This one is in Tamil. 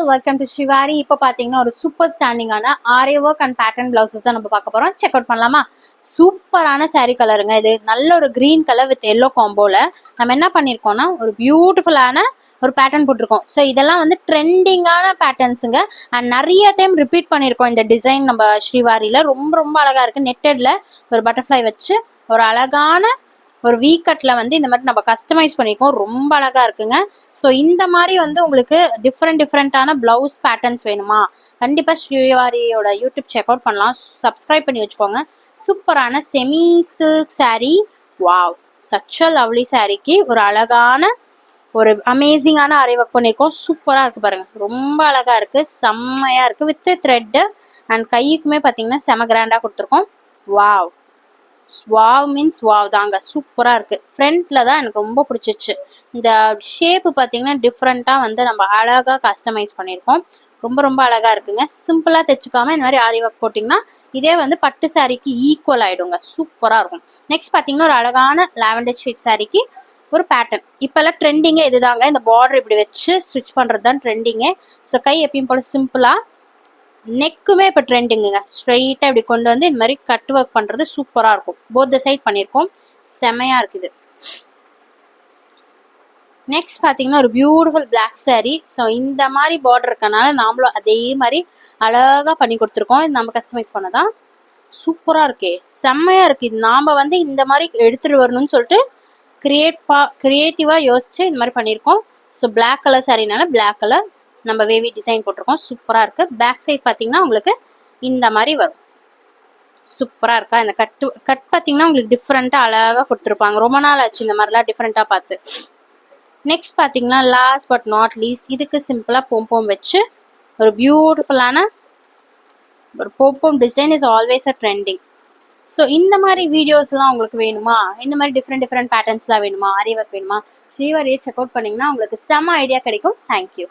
All welcome to Srivari. இப்போ பார்த்தீங்கன்னா ஒரு சூப்பர் ஸ்டாண்டிங்கான aari work and pattern blouses தான் நம்ம பார்க்க போகிறோம். செக் அவுட் பண்ணலாமா? சூப்பரான சாரீ கலருங்க. இது நல்ல ஒரு க்ரீன் கலர் வித் எல்லோ காம்போல நம்ம என்ன பண்ணியிருக்கோம்னா ஒரு பியூட்டிஃபுல்லான ஒரு பேட்டர்ன் போட்டிருக்கோம். ஸோ இதெல்லாம் வந்து ட்ரெண்டிங்கான பேட்டர்ன்ஸுங்க. அண்ட் நிறைய டைம் ரிப்பீட் பண்ணியிருக்கோம் இந்த டிசைன் நம்ம ஸ்ரீவாரியில். ரொம்ப ரொம்ப அழகாக இருக்குது. நெட்டடில் ஒரு பட்டர்ஃப்ளை வச்சு ஒரு அழகான ஒரு வீ கட்டில் வந்து இந்த மாதிரி நம்ம கஸ்டமைஸ் பண்ணியிருக்கோம். ரொம்ப அழகாக இருக்குங்க. ஸோ இந்த மாதிரி வந்து உங்களுக்கு டிஃப்ரெண்டான பிளவுஸ் பேட்டர்ன்ஸ் வேணுமா? கண்டிப்பாக ஸ்ரீவாரியோட யூடியூப் செக் அவுட் பண்ணலாம். சப்ஸ்கிரைப் பண்ணி வச்சுக்கோங்க. சூப்பரான semi silk sari. Wow, such a lovely சாரீக்கு ஒரு அழகான ஒரு அமேசிங்கான ஆரி ஒர்க் பண்ணியிருக்கோம். சூப்பராக இருக்குது பாருங்க. ரொம்ப அழகாக இருக்குது, செம்மையாக இருக்குது. வித் த்ரெட்டு அண்ட் கைக்குமே பார்த்தீங்கன்னா செம கிராண்டாக கொடுத்துருக்கோம். வாவ், வாவ் மீன்ஸ் வாவ் தாங்க. சூப்பராக இருக்குது. ஃப்ரண்ட்டில் தான் எனக்கு ரொம்ப பிடிச்சிச்சு. இந்த ஷேப்பு பார்த்தீங்கன்னா டிஃப்ரெண்ட்டாக வந்து நம்ம அழகாக கஸ்டமைஸ் பண்ணியிருக்கோம். ரொம்ப ரொம்ப அழகாக இருக்குங்க. சிம்பிளாக தைச்சிக்காமல் இந்த மாதிரி ஆரி ஒர்க் போட்டிங்கன்னா இதே வந்து பட்டு சாரீக்கு ஈக்குவல் ஆகிடுங்க. சூப்பராக இருக்கும். நெக்ஸ்ட் பார்த்தீங்கன்னா ஒரு அழகான லாவெண்டர் ஷேட் சாரீக்கு ஒரு பேட்டர்ன். இப்போல்லாம் ட்ரெண்டிங்கே இதுதாங்க. இந்த பார்டர் இப்படி வச்சு ஸ்டிச் பண்ணுறது தான் ட்ரெண்டிங்கே. ஸோ கை எப்பயும் போல் சிம்பிளாக, நெக்குமே இப்போ ட்ரெண்டிங்குங்க. ஸ்ட்ரெயிட்டாக இப்படி கொண்டு வந்து இந்த மாதிரி கட் ஒர்க் பண்ணுறது சூப்பராக இருக்கும். போத் த சைட் பண்ணியிருக்கோம். செமையாக இருக்குது. நெக்ஸ்ட் பார்த்தீங்கன்னா ஒரு பியூட்டிஃபுல் பிளாக் சாரீ. ஸோ இந்த மாதிரி பார்டர் இருக்கனால நாமளும் அதே மாதிரி அழகாக பண்ணி கொடுத்துருக்கோம். இது நம்ம கஸ்டமைஸ் பண்ணதான். சூப்பராக இருக்கே, செம்மையாக இருக்குது. இது நாம் வந்து இந்த மாதிரி எடுத்துகிட்டு வரணும்னு சொல்லிட்டு கிரியேட்டிவாக யோசிச்சு இந்த மாதிரி பண்ணியிருக்கோம். ஸோ பிளாக் கலர் சாரீனால பிளாக் கலர் நம்ம வேவி டிசைன் போட்டிருக்கோம். சூப்பராக இருக்குது. பேக் சைட் பார்த்தீங்கன்னா உங்களுக்கு இந்த மாதிரி வரும். சூப்பராக இருக்கா? இந்த கட் பார்த்தீங்கன்னா உங்களுக்கு டிஃப்ரெண்ட்டாக அழகாக கொடுத்துருப்பாங்க. ரொம்ப நாள் ஆச்சு இந்த மாதிரிலாம் டிஃப்ரெண்ட்டாக பார்த்து. நெக்ஸ்ட் பார்த்தீங்கன்னா லாஸ்ட் பட் நாட் லீஸ்ட், இதுக்கு சிம்பிளாக போம்போம் வச்சு ஒரு பியூட்டிஃபுல்லான ஒரு pompom design is always a trending. So இந்த மாதிரி வீடியோஸ்லாம் உங்களுக்கு வேணுமா? இந்த மாதிரி டிஃப்ரெண்ட் பேட்டர்ன்ஸ்லாம் வேணுமா? ஆரி ஒர்க் வேணுமா? ஸ்ரீவாரியை செக் அவுட் பண்ணிங்கன்னா உங்களுக்கு செம்ம ஐடியா கிடைக்கும். தேங்க்யூ.